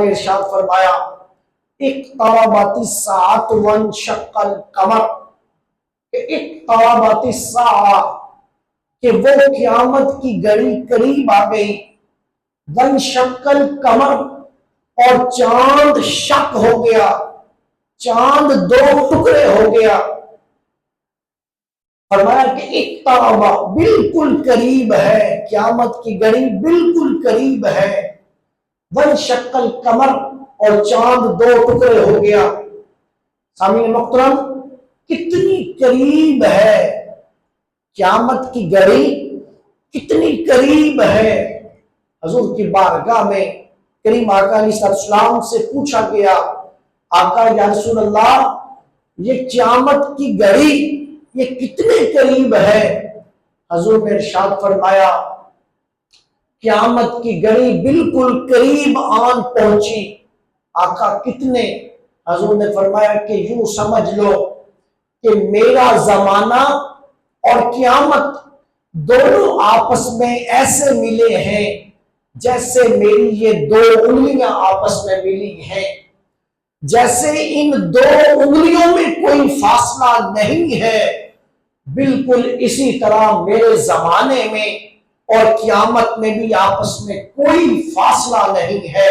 ارشاد فرمایا اقتربت الساعۃ وانشق القمر، اقتربت الساعۃ کہ وہ قیامت کی گھڑی قریب آ گئی، وانشق القمر اور چاند شق ہو گیا، چاند دو ٹکڑے ہو گیا۔ فرمایا کہ اقترب بالکل قریب ہے، قیامت کی گھڑی بالکل قریب ہے، وانشق القمر اور چاند دو ٹکڑے ہو گیا۔ سامعین محترم، کتنی قریب ہے قیامت کی گھڑی، کتنی قریب ہے۔ حضور کی بارگاہ میں کریم آقا علیہ السلام سے پوچھا گیا، آقا یا رسول اللہ یہ قیامت کی گھڑی یہ کتنے قریب ہے؟ حضور نے ارشاد فرمایا قیامت کی گھڑی بالکل قریب آن پہنچی۔ آقا کتنے؟ حضور نے فرمایا کہ یوں سمجھ لو کہ میرا زمانہ اور قیامت دونوں آپس میں ایسے ملے ہیں جیسے میری یہ دو انگلیاں آپس میں ملی ہیں، جیسے ان دو انگلیوں میں کوئی فاصلہ نہیں ہے، بالکل اسی طرح میرے زمانے میں اور قیامت میں بھی آپس میں کوئی فاصلہ نہیں ہے۔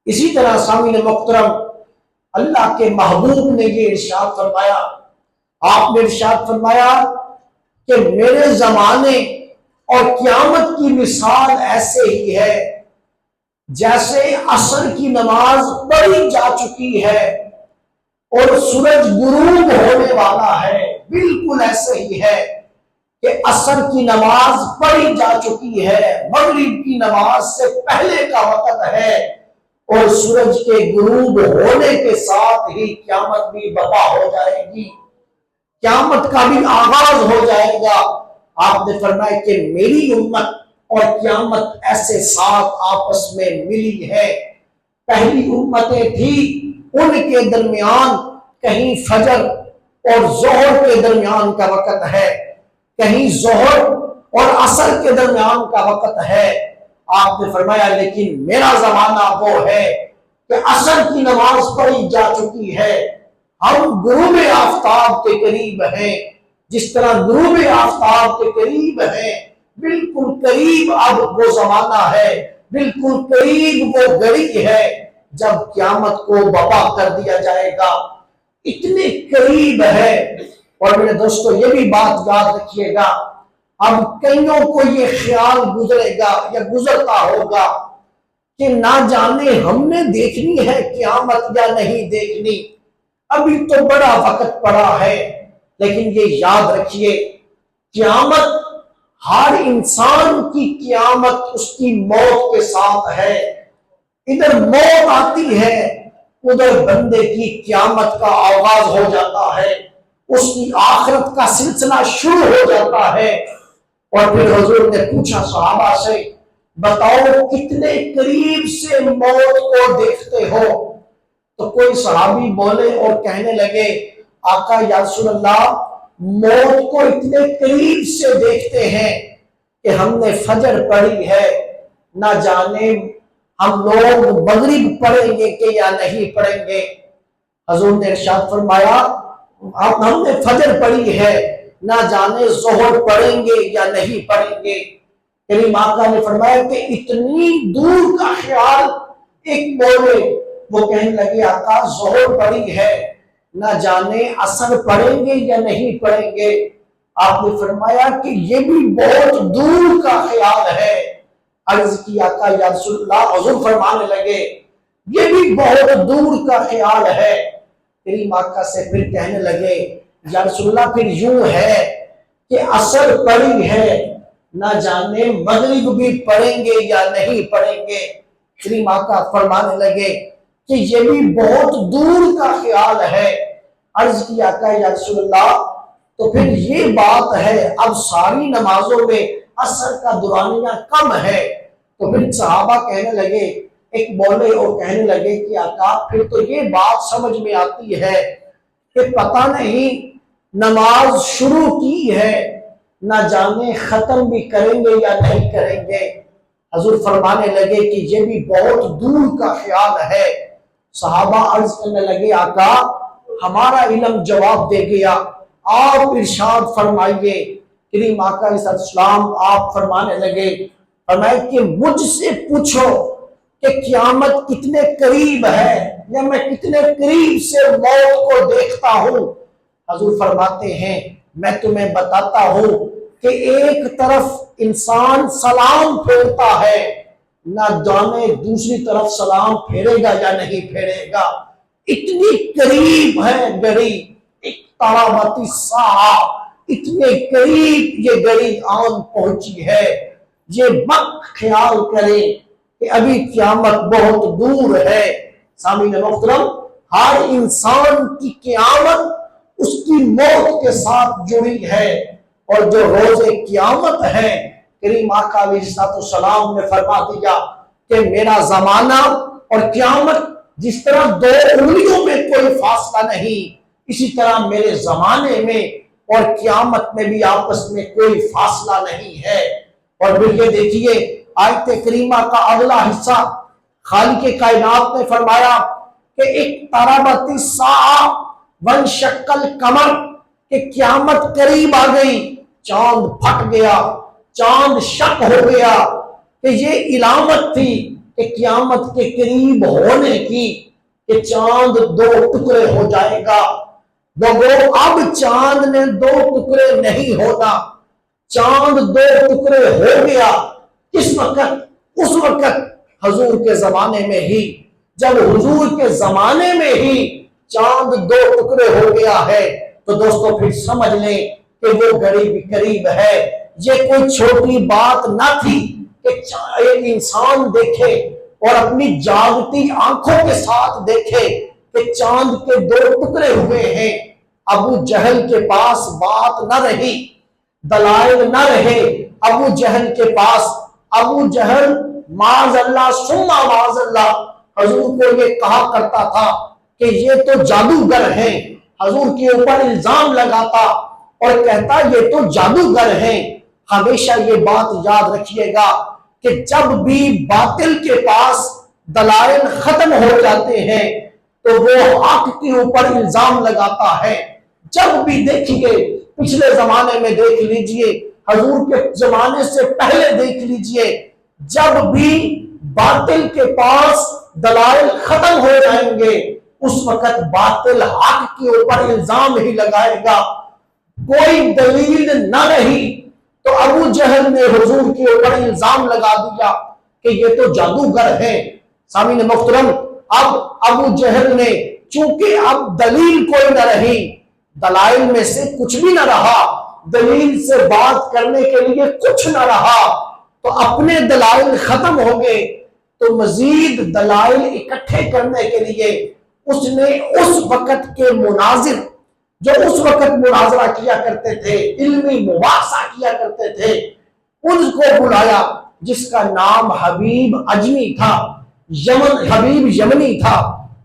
اسی طرح سامعین محترم، اللہ کے محبوب نے یہ ارشاد فرمایا، آپ نے ارشاد فرمایا کہ میرے زمانے اور قیامت کی مثال ایسے ہی ہے جیسے عصر کی نماز پڑھی جا چکی ہے اور سورج غروب ہونے والا ہے، بالکل ایسے ہی ہے کہ عصر کی نماز پڑھی جا چکی ہے، مغرب کی نماز سے پہلے کا وقت ہے اور سورج کے غروب ہونے کے ساتھ ہی قیامت بھی برپا ہو جائے گی، قیامت کا بھی آغاز ہو جائے گا۔ آپ نے فرمایا کہ میری امت اور قیامت ایسے ساتھ آپس میں ملی ہے۔ پہلی امتیں تھی، ان کے درمیان کہیں فجر اور ظہر کے درمیان کا وقت ہے، کہیں ظہر اور عصر کے درمیان کا وقت ہے۔ آپ نے فرمایا لیکن میرا زمانہ وہ ہے کہ عصر کی نماز پڑھی جا چکی ہے، ہم غروب آفتاب کے قریب ہیں، جس طرح غروب آفتاب کے قریب ہیں، بالکل قریب اب وہ زمانہ ہے، بالکل قریب وہ گھڑی ہے جب قیامت کو برپا کر دیا جائے گا، اتنے قریب ہے۔ اور میرے دوستو یہ بھی بات یاد رکھیے گا، اب کئیوں کو یہ خیال گزرے گا یا گزرتا ہوگا کہ نہ جانے ہم نے دیکھنی ہے قیامت یا نہیں دیکھنی، ابھی تو بڑا وقت پڑا ہے۔ لیکن یہ یاد رکھیے قیامت، ہر انسان کی قیامت اس کی موت کے ساتھ ہے، ادھر موت آتی ہے ادھر بندے کی قیامت کا آغاز ہو جاتا ہے، اس کی آخرت کا سلسلہ شروع ہو جاتا ہے۔ اور پھر حضور نے پوچھا صحابہ سے، بتاؤ کتنے قریب سے موت کو دیکھتے ہو؟ تو کوئی صحابی بولے اور کہنے لگے، آقا یا رسول اللہ موت کو اتنے قریب سے دیکھتے ہیں کہ ہم نے فجر پڑھی ہے، نہ جانے ہم لوگ مغرب پڑھیں گے کہ یا نہیں پڑھیں گے۔ حضور نے ارشاد فرمایا ہم نے فجر پڑھی ہے، نہ جانے ظہر پڑھیں گے یا نہیں پڑھیں گے۔ کریم آقا نے فرمایا کہ اتنی دور کا خیال، ایک بولے وہ کہنے لگے آقا ظہر پڑھی ہے، نہ جانے عصر پڑھیں گے یا نہیں پڑھیں گے۔ آپ نے فرمایا کہ یہ بھی بہت دور کا خیال ہے۔ عرض کی آقا یا رسول اللہ، حضور فرمانے لگے یہ بھی بہت دور کا خیال ہے۔ کریم آقا سے پھر کہنے لگے یا رسول اللہ پھر یوں ہے کہ عصر پڑھی ہے، نہ جانے مغرب بھی پڑھیں گے یا نہیں پڑھیں گے۔ کریم آقا فرمانے لگے کہ یہ بھی بہت دور کا خیال ہے۔ عرض کی آقا یا رسول اللہ تو پھر یہ بات ہے اب ساری نمازوں میں عصر کا دورانیہ کم ہے۔ تو پھر صحابہ کہنے لگے، ایک بولے اور کہنے لگے کہ آقا پھر تو یہ بات سمجھ میں آتی ہے کہ پتہ نہیں نماز شروع کی ہے، نہ جانے ختم بھی کریں گے یا نہیں کریں گے۔ حضور فرمانے لگے کہ یہ بھی بہت دور کا خیال ہے۔ صحابہ عرض کرنے لگے آقا ہمارا علم جواب دے گیا، آپ ارشاد فرمائیے۔ کریم آقا علیہ السلام آپ فرمانے لگے، فرمائے کہ مجھ سے پوچھو کہ قیامت کتنے قریب ہے یا میں کتنے قریب سے موت کو دیکھتا ہوں۔ حضور فرماتے ہیں میں تمہیں بتاتا ہوں کہ ایک طرف انسان سلام پھیرتا ہے، نہ جانے دوسری طرف سلام پھیرے گا یا نہیں پھیرے گا، اتنی قریب ہے گھڑی، اقتربت الساعہ، اتنے قریب یہ گھڑی آن پہنچی ہے۔ یہ وقت خیال کرے کہ ابھی قیامت بہت دور ہے۔ سامعین محترم، ہر انسان کی قیامت اس کی موت کے ساتھ جڑی ہے، اور جو روز قیامت ہے کریم آقا علیہ السلام نے فرما دیا کہ میرا زمانہ اور قیامت جس طرح دو انگلیوں میں کوئی فاصلہ نہیں، اسی طرح میرے زمانے میں اور قیامت میں بھی آپس میں کوئی فاصلہ نہیں ہے۔ اور پھر یہ دیکھیے آیت کریمہ کا اگلا حصہ، خالق کائنات نے فرمایا کہ اقتربت الساعہ وانشق القمر، کہ قیامت قریب آ گئی، چاند پھٹ گیا، چاند شق ہو گیا، کہ یہ علامت تھی کہ قیامت کے قریب ہونے کی، کہ چاند دو ٹکڑے ہو جائے گا۔ لوگوں اب چاند نے دو ٹکڑے نہیں ہونا، چاند دو ٹکڑے ہو گیا۔ کس وقت؟ اس وقت حضور کے زمانے میں ہی، جب حضور کے زمانے میں ہی چاند دو ٹکڑے ہو گیا ہے، تو دوستو پھر سمجھ لیں کہ وہ گھڑی بھی قریب ہے۔ یہ کوئی چھوٹی بات نہ تھی کہ ایک انسان دیکھے اور اپنی جاگتی آنکھوں کے ساتھ دیکھے کہ چاند کے دو ٹکڑے ہوئے ہیں۔ ابو جہل کے پاس بات نہ رہی، دلائل نہ رہے ابو جہل کے پاس۔ ابو جہل معاذ اللہ ثم معاذ اللہ حضور کو یہ کہا کرتا تھا کہ یہ تو جادوگر ہیں، حضور کے اوپر الزام لگاتا اور کہتا یہ تو جادوگر ہیں۔ ہمیشہ یہ بات یاد رکھیے گا کہ جب بھی باطل کے پاس دلائل ختم ہو جاتے ہیں تو وہ حق کے اوپر الزام لگاتا ہے۔ جب بھی دیکھیے، پچھلے زمانے میں دیکھ لیجئے، حضور کے زمانے سے پہلے دیکھ لیجئے، جب بھی باطل کے پاس دلائل ختم ہو جائیں گے اس وقت باطل حق کے اوپر الزام ہی لگائے گا۔ کوئی دلیل نہ رہی تو ابو جہل نے حضور کے اوپر الزام لگا دیا کہ یہ تو جادوگر ہیں۔ سامعین محترم، اب ابو جہل نے چونکہ اب دلیل کوئی نہ رہی، دلائل میں سے کچھ بھی نہ رہا، دلیل سے بات کرنے کے لیے کچھ نہ رہا، تو اپنے دلائل ختم ہو گئے، تو مزید دلائل اکٹھے کرنے کے لیے اس نے اس وقت کے مناظر جو اس وقت مناظرہ کیا کرتے تھے، علمی مباحثہ کیا کرتے تھے، ان کو بلایا، جس کا نام حبیب اجمی تھا، حبیب یمنی تھا،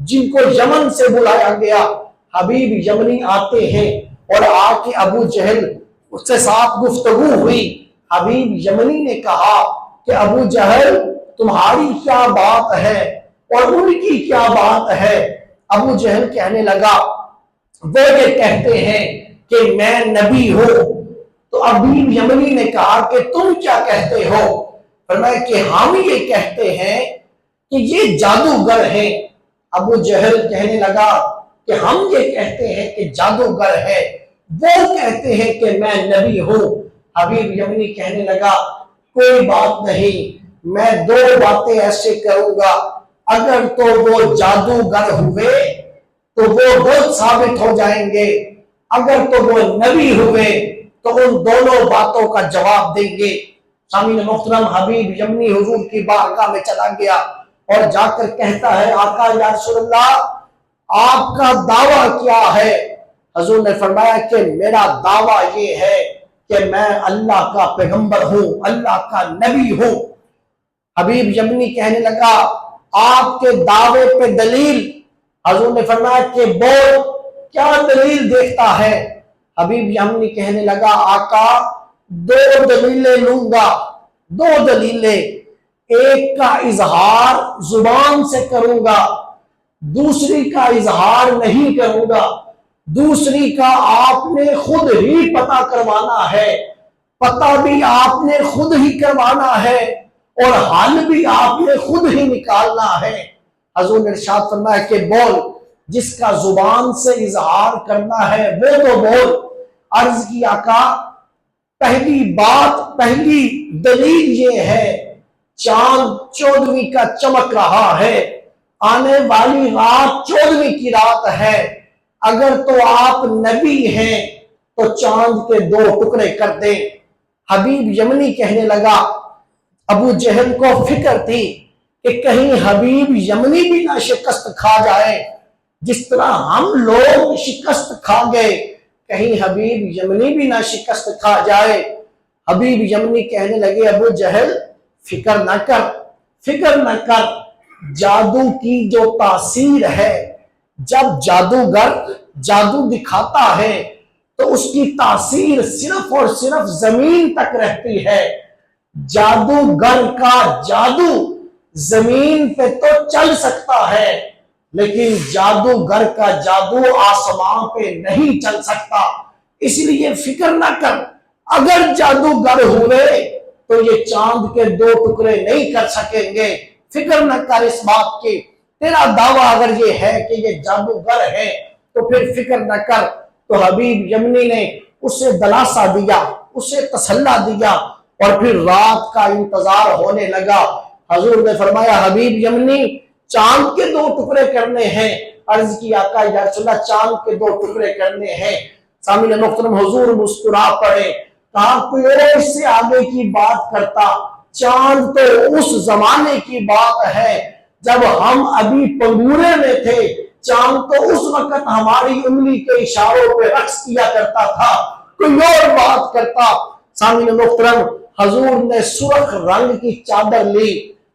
جن کو یمن سے بلایا گیا۔ حبیب یمنی آتے ہیں اور آ کے ابو جہل اس سے ساتھ گفتگو ہوئی۔ حبیب یمنی نے کہا کہ ابو جہل تمہاری کیا بات ہے اور ان کی کیا بات ہے؟ ابو جہل کہنے لگا وہ یہ کہتے ہیں کہ میں نبی ہوں۔ تو حبیب یمنی نے کہا کہ تم کیا کہتے ہو؟ فرمایا کہ ہم یہ کہتے ہیں کہ یہ جادوگر ہیں۔ ابو جہل کہنے لگا کہ ہم یہ کہتے ہیں کہ جادوگر ہے، وہ کہتے ہیں کہ میں نبی ہوں۔ حبیب یمنی کہنے لگا کوئی بات نہیں، میں دو باتیں ایسے کروں گا، اگر تو وہ جادوگر ہوئے تو وہ غلط ثابت ہو جائیں گے، اگر تو وہ نبی ہوئے تو ان دونوں باتوں کا جواب دیں گے۔ سامعین محترم، حبیب یمنی حضور کی بارگاہ میں چلا گیا اور جا کر کہتا ہے آقا یا رسول اللہ آپ کا دعویٰ کیا ہے؟ حضور نے فرمایا کہ میرا دعویٰ یہ ہے کہ میں اللہ کا پیغمبر ہوں، اللہ کا نبی ہوں۔ حبیب یمنی کہنے لگا آپ کے دعوے پہ دلیل؟ حضور نے فرمایا کہ بول کیا دلیل دیکھتا ہے؟ حبیب یمنی کہنے لگا آقا دو دلیلیں لوں گا، دو دلیلیں۔ ایک کا اظہار زبان سے کروں گا، دوسری کا اظہار نہیں کروں گا، دوسری کا آپ نے خود ہی پتہ کروانا ہے، پتہ بھی آپ نے خود ہی کروانا ہے اور حل بھی آپ نے خود ہی نکالنا ہے۔ حضور نے ارشاد فرمایا کہ بول، جس کا زبان سے اظہار کرنا ہے وہ تو بول۔ عرض کی آقا پہلی بات، پہلی دلیل یہ ہے چاند 14ویں کا چمک رہا ہے، آنے والی رات 14ویں کی رات ہے، اگر تو آپ نبی ہیں تو چاند کے 2 ٹکڑے کر دیں۔ حبیب یمنی کہنے لگا، ابو جہل کو فکر تھی کہ کہیں حبیب یمنی بھی نہ شکست کھا جائے، جس طرح ہم لوگ شکست کھا گئے کہیں حبیب یمنی بھی نہ شکست کھا جائے۔ حبیب یمنی کہنے لگے، ابو جہل فکر نہ کر، فکر نہ کر، جادو کی جو تاثیر ہے، جب جادوگر جادو دکھاتا ہے تو اس کی تاثیر صرف اور صرف زمین تک رہتی ہے۔ جادوگر کا جادو زمین پہ تو چل سکتا ہے لیکن جادوگر کا جادو آسمان پہ نہیں چل سکتا، اس لیے فکر نہ کر، اگر جادوگر ہوئے تو یہ چاند کے 2 ٹکڑے نہیں کر سکیں گے، فکر نہ کر اس بات کی، تیرا دعویٰ اگر یہ ہے کہ یہ جادوگر ہے تو پھر فکر نہ کر۔ تو حبیب یمنی نے اسے دلاسا دیا، اسے تسلی دیا اور پھر رات کا انتظار ہونے لگا۔ حضور نے فرمایا، حبیب یمنی چاند کے 2 ٹکڑے کرنے ہیں۔ عرض کی آقا یا رسول اللہ چاند کے 2 ٹکڑے کرنے ہیں۔ سامعین محترم حضور مسکرا پڑے، کہا کوئی اور اس سے آگے کی بات کرتا، چاند تو اس زمانے کی بات ہے جب ہم ابھی پنگورے میں تھے، چاند تو اس وقت ہماری انگلی کے اشاروں پہ رقص کیا کرتا تھا، کوئی اور بات کرتا۔ سامعین محترم حضور نے سرخ رنگ کی چادر لی،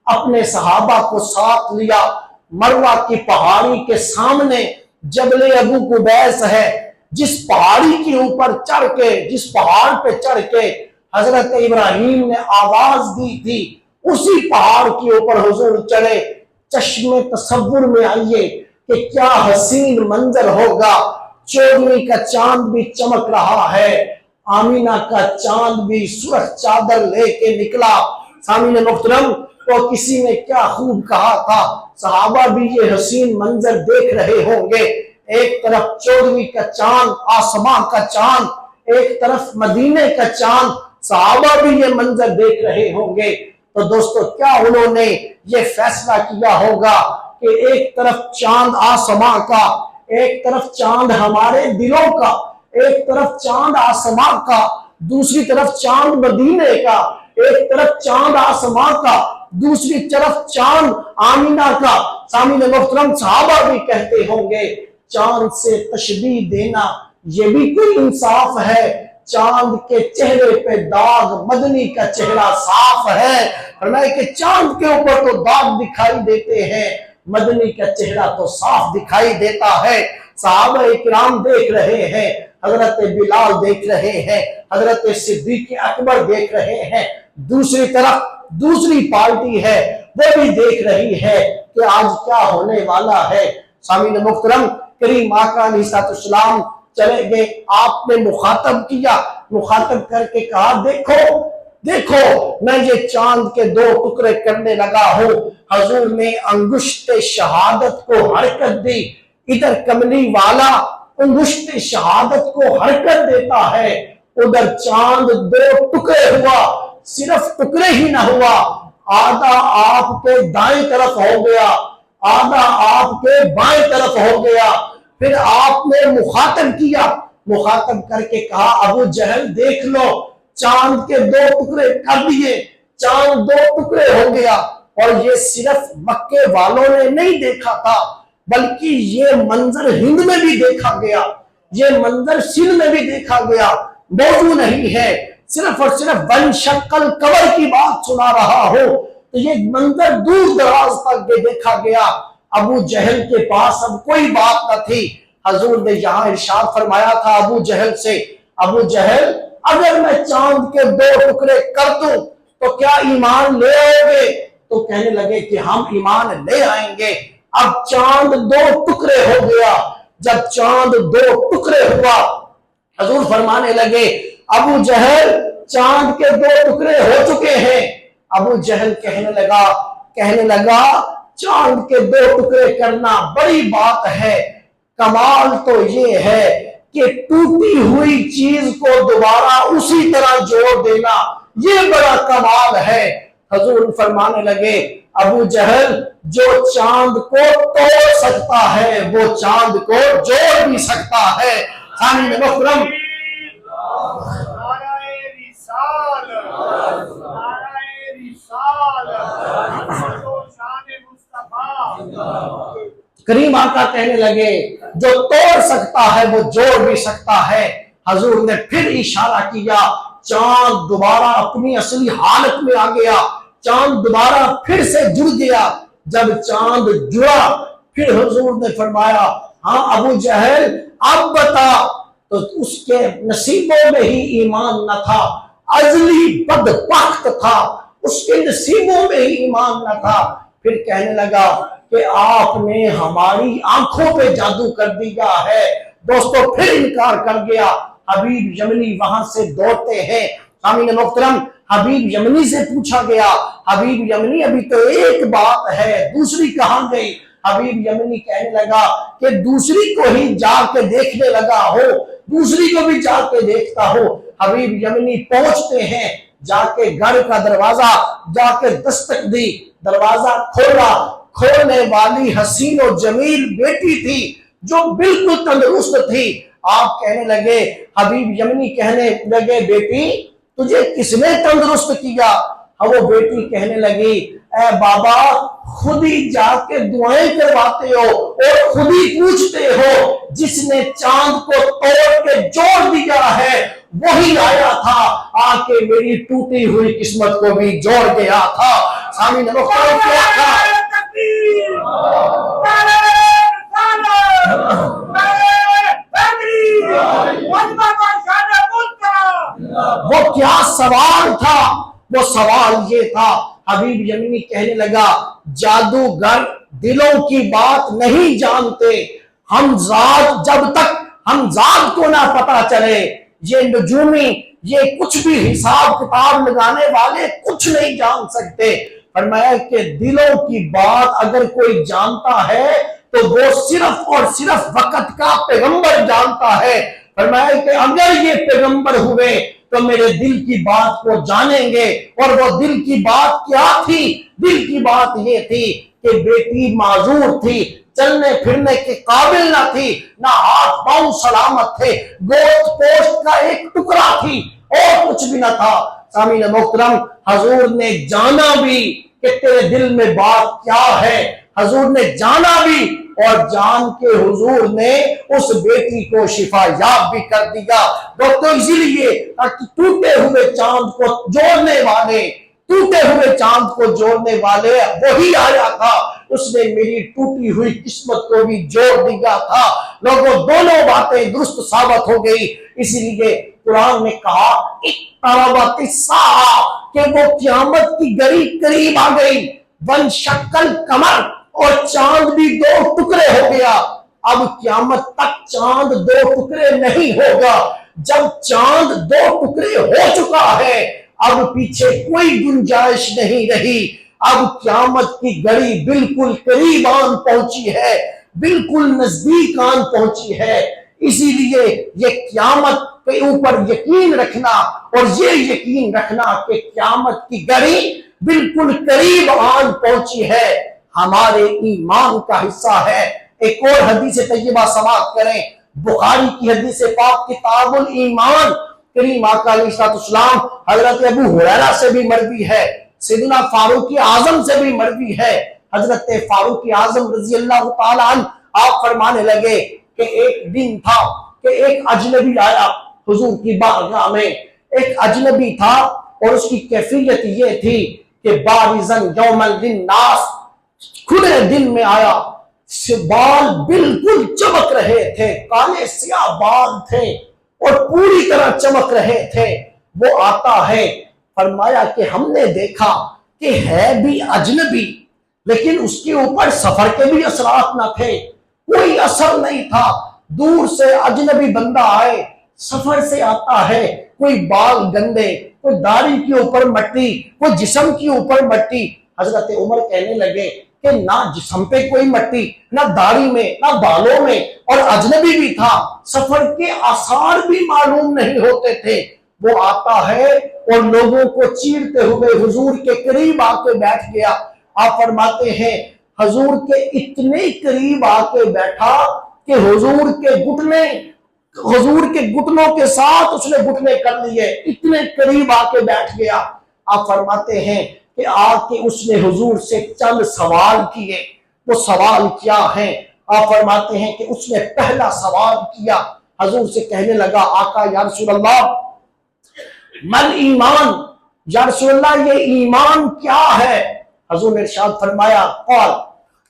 اپنے صحابہ کو ساتھ لیا، مروہ کی پہاڑی کے سامنے جبل ابو قبیس ہے، جس پہاڑی کے اوپر چڑھ کے، جس پہاڑ پہ چڑھ کے حضرت ابراہیم نے آواز دی تھی، اسی پہاڑ کے اوپر حضور چڑھے۔ چشم تصور میں آئیے کہ کیا حسین منظر ہوگا، 14ویں کا چاند بھی چمک رہا ہے، آمینہ کا چاند بھی سرخ چادر لے کے نکلا۔ سامعین محترم تو کسی نے کیا خوب کہا تھا، صحابہ بھی یہ حسین منظر دیکھ رہے ہوں گے، ایک طرف 14ویں کا چاند، آسمان کا چاند، ایک طرف مدینے کا چاند، صحابہ بھی یہ منظر دیکھ رہے ہوں گے۔ تو دوستو کیا انہوں نے یہ فیصلہ کیا ہوگا کہ ایک طرف چاند آسمان کا، ایک طرف چاند ہمارے دلوں کا، ایک طرف چاند آسمان کا، دوسری طرف چاند مدینے کا، ایک طرف چاند آسمان کا، دوسری طرف چاند آمینہ کا۔ سامعین محترم صحابہ بھی کہتے ہوں گے چاند سے تشبیہ دینا یہ بھی کوئی انصاف ہے، چاند کے چہرے پہ داغ، مدنی کا چہرہ صاف ہے، فرمایا کہ چاند کے اوپر تو داغ دکھائی دیتے ہیں، مدنی کا چہرہ تو صاف دکھائی دیتا ہے۔ صحابہ اکرام دیکھ رہے ہیں، حضرت بلال دیکھ رہے ہیں، حضرت صدیق اکبر دیکھ رہے ہیں، دوسری طرف دوسری پارٹی ہے وہ بھی دیکھ رہی ہے کہ آج کیا ہونے والا ہے۔ سامعین محترم کریم آقا علیہ السلام چلے گئے، آپ نے مخاطب کیا، مخاطب کر کے کہا دیکھو دیکھو میں یہ چاند کے 2 ٹکڑے کرنے لگا ہوں۔ حضور نے انگشت شہادت کو حرکت دی، ادھر کملی والا انگشت شہادت کو حرکت دیتا ہے، ادھر چاند 2 ٹکڑے ہوا، صرف ٹکڑے ہی نہ ہوا، آدھا آپ کے دائیں طرف ہو گیا، آدھا آپ کے بائیں طرف ہو گیا۔ پھر آپ نے مخاطب کیا، مخاطب کر کے کہا ابو جہل دیکھ لو، چاند کے 2 ٹکڑے کر دیے، چاند 2 ٹکڑے ہو گیا۔ اور یہ صرف مکے والوں نے نہیں دیکھا تھا بلکہ یہ منظر ہند میں بھی دیکھا گیا، یہ منظر سندھ میں بھی دیکھا گیا۔ موضوع نہیں ہے صرف اور صرف ون شکل کور کی بات سنا رہا ہو، تو یہ منظر دور دراز تک دیکھا گیا۔ ابو جہل کے پاس اب کوئی بات نہ تھی، حضور نے یہاں ارشاد فرمایا تھا ابو جہل سے، ابو جہل اگر میں چاند کے 2 ٹکڑے کر دوں تو کیا ایمان لے آؤ گے؟ تو کہنے لگے کہ ہم ایمان لے آئیں گے۔ اب چاند دو ٹکڑے ہو گیا۔ جب چاند دو ٹکڑے ہوا، حضور فرمانے لگے ابو جہل چاند کے دو ٹکڑے ہو چکے ہیں۔ ابو جہل کہنے لگا چاند کے دو ٹکڑے کرنا بڑی بات ہے، کمال تو یہ ہے کہ ٹوٹی ہوئی چیز کو دوبارہ اسی طرح جوڑ دینا، یہ بڑا کمال ہے۔ حضور فرمانے لگے ابو جہل جو چاند کو توڑ سکتا ہے وہ چاند کو جوڑ بھی سکتا ہے۔ سامعین محترم، کریم آقا کہنے لگے جو توڑ سکتا ہے وہ جوڑ بھی سکتا ہے۔ حضور نے پھر اشارہ کیا، چاند دوبارہ اپنی اصلی حالت میں آ گیا، چاند دوبارہ پھر سے جڑ گیا۔ جب چاند جڑا پھر حضور نے فرمایا ہاں ابو جہل اب بتا، تو اس کے نصیبوں میں ہی ایمان نہ تھا، ازلی بدبخت تھا، اس کے نصیبوں میں ہی ایمان نہ تھا۔ پھر کہنے لگا کہ آپ نے ہماری آنکھوں پہ جادو کر دیا ہے۔ دوستو پھر انکار کر گیا۔ حبیب یمنی وہاں سے دوڑتے ہیں۔ سامعین محترم، حبیب یمنی سے پوچھا گیا حبیب یمنی ابھی تو ایک بات ہے، دوسری کہاں گئی؟ حبیب یمنی کہنے لگا کہ دوسری کو ہی جا کے دیکھنے لگا ہو، دوسری کو بھی جا کے دیکھتا ہو۔ حبیب یمنی پہنچتے ہیں، جا کے گھر کا دروازہ جا کے دستک دی، دروازہ کھولا، کھولنے والی حسین و جمیل بیٹی تھی جو بالکل تندرست تھی۔ آپ کہنے لگے حبیب یمنی کہنے لگے بیٹی تجھے کس نے تندرست کیا؟ وہ بیٹی کہنے لگی اے بابا خود ہی جا کے دعائیں کرواتے ہو اور خود ہی پوچھتے ہو، جس نے چاند کو توڑ کے جوڑ دیا ہے وہی آیا تھا، آ کے میری ٹوٹی ہوئی قسمت کو بھی جوڑ گیا تھا۔ سامعین محترم کیا تھا؟ وہ کیا سوال تھا؟ وہ سوال یہ تھا، حبیب یمنی کہنے لگا جادوگر دلوں کی بات نہیں جانتے، ہم ذات جب تک ہم ذات کو نہ پتا چلے، یہ نجومی یہ کچھ بھی حساب کتاب لگانے والے کچھ نہیں جان سکتے۔ فرمایا کہ دلوں کی بات اگر کوئی جانتا ہے تو وہ صرف اور صرف وقت کا پیغمبر جانتا ہے۔ فرمایا کہ اگر یہ پیغمبر ہوئے تو میرے دل کی بات کو جانیں گے، اور وہ دل کی بات کیا تھی؟ دل کی بات یہ تھی کہ بیٹی معذور تھی، چلنے پھرنے کے قابل نہ تھی، نہ ہاتھ پاؤں سلامت تھے، گوشت پوشت کا ایک ٹکڑا تھی اور کچھ بھی نہ تھا۔ سامعین محترم، حضور نے جانا بھی کہ تیرے دل میں بات کیا ہے، حضور نے جانا بھی، اور جان کے حضور نے اس بیٹی کو شفا یاب بھی کر دیا۔ دوستو اسی لیے ٹوٹے ہوئے چاند کو جوڑنے والے، ٹوٹے ہوئے چاند کو جوڑنے والے وہی آیا تھا، اس نے میری ٹوٹی ہوئی قسمت کو بھی جوڑ دیا تھا۔ لوگوں دونوں باتیں درست ثابت ہو گئی۔ اسی لیے قرآن نے کہا اقتربت الساعہ کہ وہ قیامت کی گھڑی قریب آ گئی، وانشق القمر اور چاند بھی دو ٹکڑے ہو گیا۔ اب قیامت تک چاند دو ٹکڑے نہیں ہوگا۔ جب چاند دو ٹکڑے ہو چکا ہے اب پیچھے کوئی گنجائش نہیں رہی۔ اب قیامت کی گھڑی بالکل قریب آن پہنچی ہے، بالکل نزدیک آن پہنچی ہے۔ اسی لیے یہ قیامت کے اوپر یقین رکھنا اور یہ یقین رکھنا کہ قیامت کی گھڑی بالکل قریب آن پہنچی ہے ہمارے ایمان کا حصہ ہے۔ ایک اور حدیث طیبہ سماعت کریں، بخاری کی حدیث پاک کتاب الایمان، کریم آقا علیہ السلام حضرت ابو ہریرہ سے بھی مروی ہے، سیدنا فاروق اعظم سے بھی مروی ہے۔ حضرت فاروق اعظم رضی اللہ تعالیٰ عنہ آپ فرمانے لگے کہ ایک دن تھا کہ ایک اجنبی آیا حضور کی بارگاہ میں۔ ایک اجنبی تھا اور اس کی کیفیت یہ تھی کہ بارزن یوم للناس، کھلے دن میں آیا، بال بالکل چمک رہے تھے، کالے سیاہ بال تھے اور پوری طرح چمک رہے تھے۔ وہ آتا ہے، فرمایا کہ ہم نے دیکھا کہ ہے بھی اجنبی لیکن اس کے اوپر سفر کے بھی اثرات نہ تھے، کوئی اثر نہیں تھا. دور سے اجنبی بندہ آئے، سفر سے آتا ہے، کوئی بال گندے، کوئی داڑھی کے اوپر مٹی، کوئی جسم کے اوپر مٹی. حضرت عمر کہنے لگے کہ نہ جسم پہ کوئی مٹی، نہ داڑھی میں، نہ بالوں میں، اور اجنبی بھی تھا، سفر کے آثار بھی معلوم نہیں ہوتے تھے. وہ آتا ہے اور لوگوں کو چیرتے ہوئے حضور کے قریب آ کے بیٹھ گیا. آپ فرماتے ہیں حضور کے اتنے قریب آ کے بیٹھا کہ حضور کے گھٹنوں کے ساتھ اس نے گھٹنے کر لیے، اتنے قریب آ کے بیٹھ گیا. آپ فرماتے ہیں کہ آ کے اس نے حضور سے چند سوال کیے. وہ سوال کیا ہیں؟ آپ فرماتے ہیں کہ اس نے پہلا سوال کیا، حضور سے کہنے لگا آقا یا رسول اللہ مل ایمان، یا رسول اللہ یہ ایمان کیا ہے؟ حضور نے ارشاد فرمایا قال،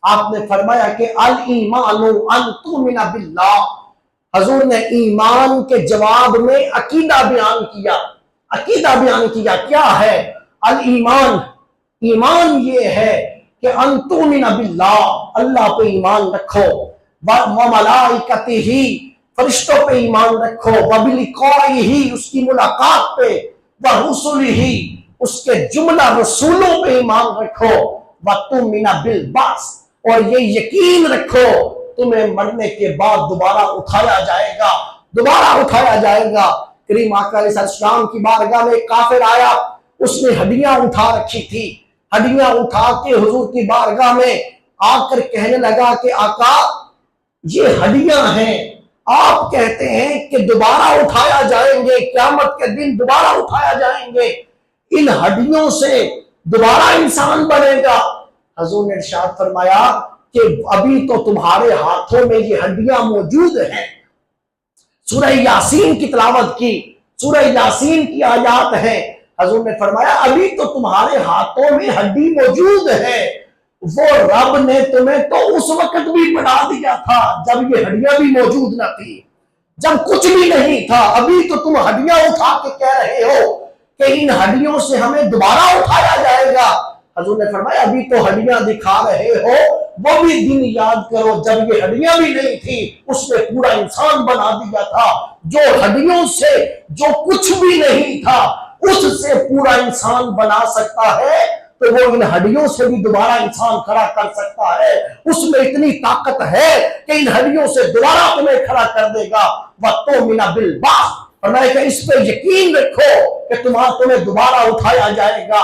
آپ نے فرمایا کہ الایمان ان تؤمن باللہ. حضور نے ایمان کے جواب میں عقیدہ بیان کیا. عقیدہ بیان کیا کیا ہے الایمان؟ ایمان یہ ہے کہ ان تؤمن باللہ، اللہ پہ ایمان رکھو، وملائکتہ، فرشتوں پہ ایمان رکھو، وبلقائہ، اس کی ملاقات پہ، ورسلہ، اس کے جملہ رسولوں پہ ایمان رکھو، وتؤمن بالبعث، اور یہ یقین رکھو تمہیں مرنے کے بعد دوبارہ اٹھایا جائے گا، دوبارہ اٹھایا جائے گا. کریم آقا علیہ السلام کی بارگاہ میں کافر آیا، اس نے ہڈیاں اٹھا رکھی تھی، ہڈیاں اٹھا کے حضور کی بارگاہ میں آ کر کہنے لگا کہ آقا یہ ہڈیاں ہیں، آپ کہتے ہیں کہ دوبارہ اٹھایا جائیں گے، قیامت کے دن دوبارہ اٹھایا جائیں گے، ان ہڈیوں سے دوبارہ انسان بنے گا؟ حضور نے ارشاد فرمایا کہ ابھی تو تمہارے ہاتھوں میں یہ ہڈیاں موجود ہیں. سورہ یاسین کی تلاوت کی، سورہ یاسین کی آیات ہیں. حضور نے فرمایا ابھی تو تمہارے ہاتھوں میں ہڈی موجود ہے، وہ رب نے تمہیں تو اس وقت بھی بنا دیا تھا جب یہ ہڈیاں بھی موجود نہ تھی، جب کچھ بھی نہیں تھا. ابھی تو تم ہڈیاں اٹھا کے کہہ رہے ہو کہ ان ہڈیوں سے ہمیں دوبارہ اٹھایا جائے گا. حضور نے فرمایا ابھی تو ہڈیاں دکھا رہے ہو، وہ بھی دن یاد کرو جب یہ ہڈیاں بھی نہیں تھی، اس نے پورا انسان بنا دیا تھا. جو ہڈیوں سے جو کچھ بھی نہیں تھا اس سے پورا انسان بنا سکتا ہے تو وہ ان ہڈیوں سے بھی دوبارہ انسان کھڑا کر سکتا ہے. اس میں اتنی طاقت ہے کہ ان ہڈیوں سے دوبارہ تمہیں کھڑا کر دے گا. وَتُؤْمِنَ بِالْبَعْثِ، فرمایا کہ اس پہ یقین رکھو کہ تمہیں دوبارہ اٹھایا جائے گا.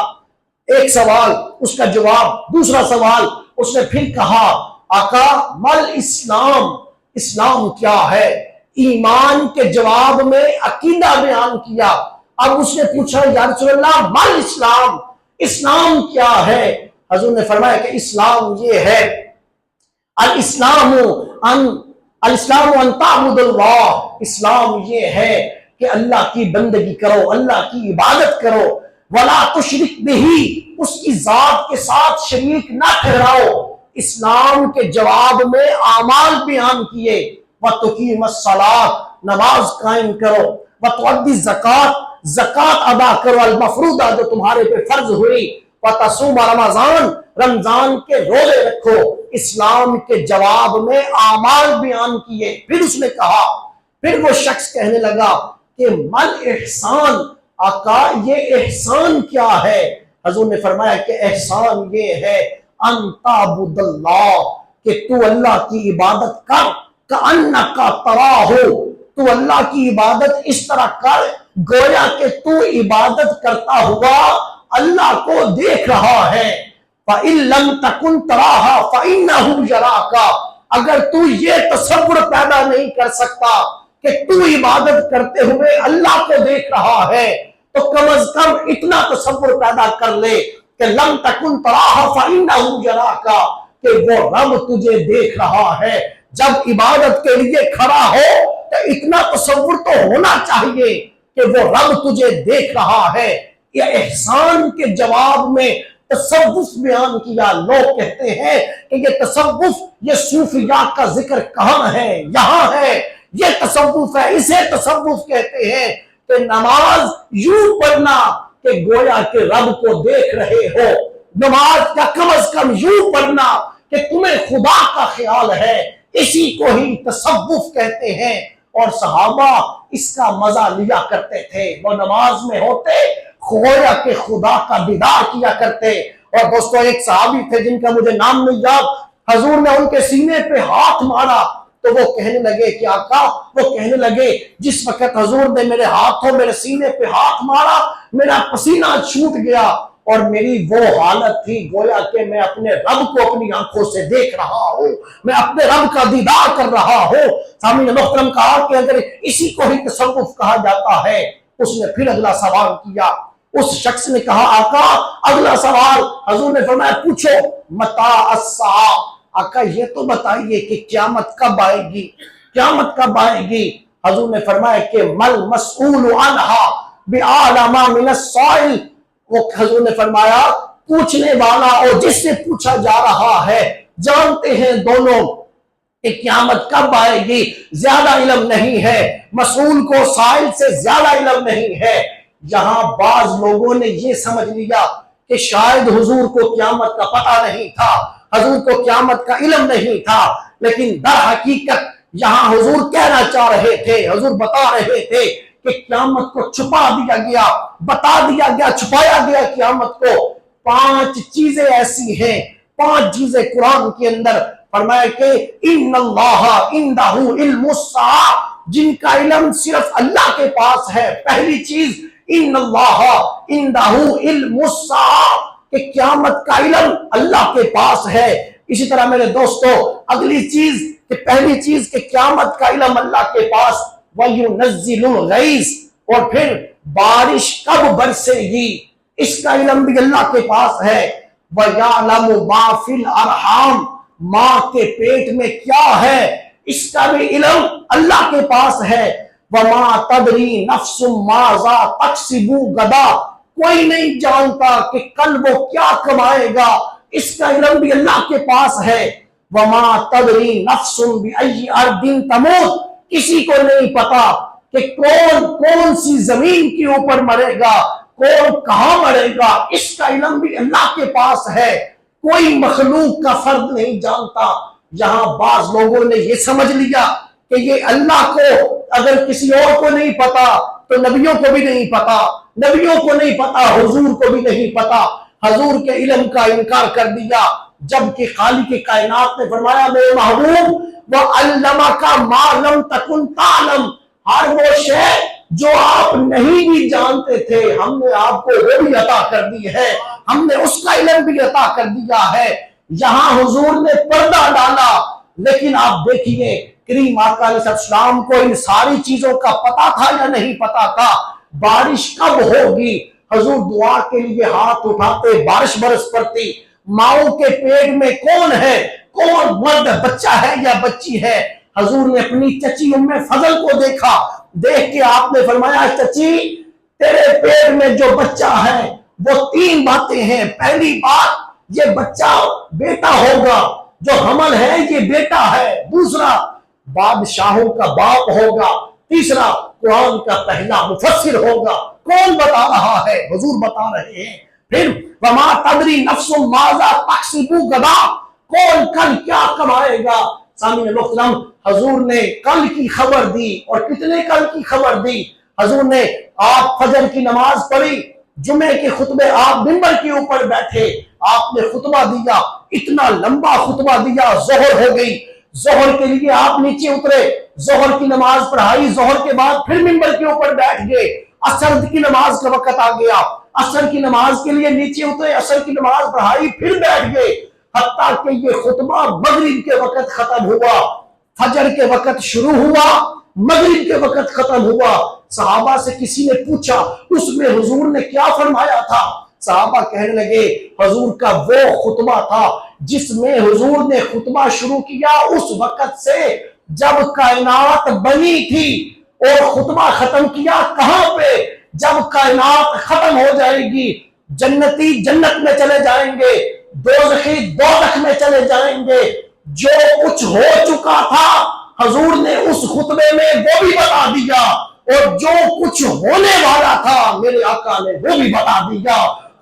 ایک سوال، اس کا جواب. دوسرا سوال اس نے پھر کہا آقا مل اسلام، اسلام کیا ہے؟ ایمان کے جواب میں عقیدہ بیان کیا. اب اس نے پوچھا یا رسول اللہ مل اسلام، اسلام کیا ہے؟ حضور نے فرمایا کہ اسلام یہ ہے الاسلام ان تعبد اللہ، اسلام یہ ہے کہ اللہ کی بندگی کرو، اللہ کی عبادت کرو، ولا تشرک بہ، اس کی ذات کے ساتھ شریک نہ ٹھہراؤ. اسلام کے جواب میں اعمال بیان کیے. وتقیم الصلاۃ، نماز قائم کرو، وتؤدی الزکات، زکات ادا کرو، المفروضہ جو تمہارے پہ فرض ہوئی، وتصوم رمضان، رمضان کے روزے رکھو. اسلام کے جواب میں اعمال بیان کیے. پھر اس نے کہا، پھر وہ شخص کہنے لگا کہ مل احسان، آقا یہ احسان کیا ہے؟ حضور نے فرمایا کہ احسان یہ ہے ان تعبد اللہ، کہ تو اللہ کی عبادت کر کأنک تراہ، تو اللہ کی عبادت اس طرح کر گویا کہ تو عبادت کرتا ہوا اللہ کو دیکھ رہا ہے. فَإِن لَمْ تَكُنْ تَرَاهَا فَإِنَّهُ يَرَاكَ، اگر تو یہ تصور پیدا نہیں کر سکتا کہ تو عبادت کرتے ہوئے اللہ کو دیکھ رہا ہے تو کم از کم اتنا تصور پیدا کر لے کہ لم تکن تراہ فإنہ یراک، کہ وہ رب تجھے دیکھ رہا ہے. جب عبادت کے لیے کھڑا ہو تو اتنا تصور تو ہونا چاہیے کہ وہ رب تجھے دیکھ رہا ہے. یہ احسان کے جواب میں تصوف بیان کیا. لوگ کہتے ہیں کہ یہ تصوف، یہ صوفیات کا ذکر کہاں ہے؟ یہاں ہے. یہ تصوف ہے، اسے تصوف کہتے ہیں کہ نماز یوں پڑھنا کہ گویا کہ رب کو دیکھ رہے ہو. نماز کا کم از کم یوں پڑھنا کہ تمہیں خدا کا خیال ہے، اسی کو ہی تصوف کہتے ہیں۔ اور صحابہ اس کا مزہ لیا کرتے تھے، وہ نماز میں ہوتے گویا کہ خدا کا دیدار کیا کرتے۔ اور دوستو ایک صحابی تھے جن کا مجھے نام نہیں یاد، حضور نے ان کے سینے پہ ہاتھ مارا تو وہ کہنے لگے کہ آقا، وہ کہنے لگے جس وقت حضور نے میرے ہاتھوں میرے سینے پہ ہاتھ مارا میرا پسینہ چھوٹ گیا، اور میری وہ حالت تھی گویا کہ میں اپنے رب کو اپنی آنکھوں سے دیکھ رہا ہوں، میں اپنے رب کا دیدار کر رہا ہوں۔ سامعین محترم کہا کہ اگر اسی کو ہی تصوف کہا جاتا ہے۔ اس نے پھر اگلا سوال کیا، اس شخص نے کہا آقا اگلا سوال، حضور نے فرمایا پوچھو، متى الساعہ، آقا یہ تو بتائیے کہ قیامت کب آئے گی، قیامت کب آئے گی؟ حضور نے فرمایا کہ مل مسئول عنہا بأعلم من السائل، وہ حضور نے فرمایا پوچھنے والا اور جس سے پوچھا جا رہا ہے جانتے ہیں دونوں کہ قیامت کب آئے گی، زیادہ علم نہیں ہے، مسئول کو سائل سے زیادہ علم نہیں ہے۔ یہاں بعض لوگوں نے یہ سمجھ لیا کہ شاید حضور کو قیامت کا پتہ نہیں تھا، حضور کو قیامت کا علم نہیں تھا، لیکن در حقیقت یہاں حضور کہنا چاہ رہے تھے، حضور بتا رہے تھے کہ قیامت کو چھپا دیا گیا، بتا دیا گیا، چھپایا گیا قیامت کو۔ 5 چیزیں ایسی ہیں، 5 چیزیں قرآن کے اندر فرمایا کہ ان اللہ عندہ علم الساعہ، جن کا علم صرف اللہ کے پاس ہے۔ پہلی چیز ان اللہ عندہ علم الساعہ، کہ قیامت کا علم اللہ کے پاس ہے۔ اسی طرح میرے دوستو اگلی چیز کہ پہلی چیز کہ قیامت کا علم اللہ کے پاس، وَيُنَزِّلُ الْغَيْثَ، اور پھر بارش کب برسے گی اس کا علم بھی اللہ کے پاس ہے۔ وَيَعْلَمُ مَا فِي الْأَرْحَامِ، ماں کے پیٹ میں کیا ہے اس کا بھی علم اللہ کے پاس ہے۔ وَمَا تَدْرِي نَفْسٌ مَاذَا تَكْسِبُ غَدًا، کوئی نہیں جانتا کہ کل وہ کیا کمائے گا، اس کا علم بھی اللہ کے پاس ہے۔ وَمَا تَدْرِي نَفْسٌ بِأَيِّ أَرْضٍ تَمُوتُ، کسی کو نہیں پتا کہ کون سی زمین کے اوپر مرے گا، کون کہاں مرے گا، اس کا علم بھی اللہ کے پاس ہے۔ کوئی مخلوق کا فرد نہیں جانتا۔ یہاں بعض لوگوں نے یہ سمجھ لیا کہ یہ اللہ کو اگر کسی اور کو نہیں پتا تو نبیوں کو بھی نہیں پتا، نبیوں کو نہیں پتا حضور کو بھی نہیں پتا، حضور کے علم کا انکار کر دیا، جبکہ خالق کائنات نے فرمایا میرے محبوب وَعَلَّمَكَ مَا لَمْ تَكُنْ تَعْلَمْ، ہر وہ شے جو آپ نہیں بھی جانتے تھے ہم نے آپ کو وہ بھی عطا کر دی ہے، ہم نے اس کا علم بھی عطا کر دیا ہے۔ یہاں حضور نے پردہ ڈالا، لیکن آپ دیکھیے کریم آقا علیہ السلام کو ان ساری چیزوں کا پتا تھا یا نہیں پتا تھا؟ بارش کب ہوگی حضور دعا کے لیے ہاتھ اٹھاتے، بارش برس پڑتی۔ ماؤں کے پیٹ میں کون ہے، کون مرد بچہ ہے یا بچی ہے؟ حضور نے اپنی چچی ام فضل کو دیکھا، دیکھ کے آپ نے فرمایا چچی تیرے پیٹ میں جو بچہ ہے وہ 3 باتیں ہیں، پہلی بات یہ بچہ بیٹا ہوگا، جو حمل ہے یہ بیٹا ہے، دوسرا بادشاہوں کا باپ ہوگا، تیسرا قرآن کا پہلا مفسر ہوگا۔ کون بتا رہا ہے؟ حضور بتا رہے ہیں۔ پھر وَمَا تَدْرِي نَفْسٌ مَاذَا تَكْسِبُ غَدًا، کون کل کیا کمائے گا۔ سامعین محترم حضور نے کل کی خبر دی، اور کتنے کل کی خبر دی؟ حضور نے آپ فجر کی نماز پڑھی، جمعے کے خطبے آپ منبر کے اوپر بیٹھے، آپ نے خطبہ دیا، اتنا لمبا خطبہ دیا، ظہر ہو گئی، ظہر کے لیے آپ نیچے اترے، ظہر کی نماز پڑھائی، ظہر کے بعد پھر منبر کے اوپر بیٹھ گئے، عصر کی نماز کا وقت آ گیا، عصر کی نماز کے لیے نیچے اترے، عصر کی نماز پڑھائی، پھر بیٹھ گئے، حتیٰ کہ یہ خطبہ مغرب کے وقت ختم ہوا، فجر کے وقت شروع ہوا، مغرب کے وقت ختم ہوا۔ صحابہ سے کسی نے پوچھا اس میں حضور نے کیا فرمایا تھا؟ صحابہ کہنے لگے حضور کا وہ خطبہ تھا جس میں حضور نے خطبہ شروع کیا اس وقت سے جب کائنات بنی تھی، اور خطبہ ختم کیا کہاں پہ؟ جب کائنات ختم ہو جائے گی، جنتی جنت میں چلے جائیں گے، دوزخی دوزخ میں چلے جائیں گے، جو کچھ ہو چکا تھا حضور نے اس خطبے میں وہ بھی بتا دیا، اور جو کچھ ہونے والا تھا میرے آقا نے وہ بھی بتا دیا۔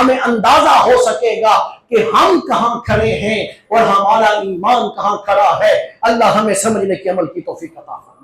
ہمیں اندازہ ہو سکے گا کہ ہم کہاں کھڑے ہیں اور ہمارا ایمان کہاں کھڑا ہے۔ اللہ ہمیں سمجھنے کی عمل کی توفیق عطا فرمائے۔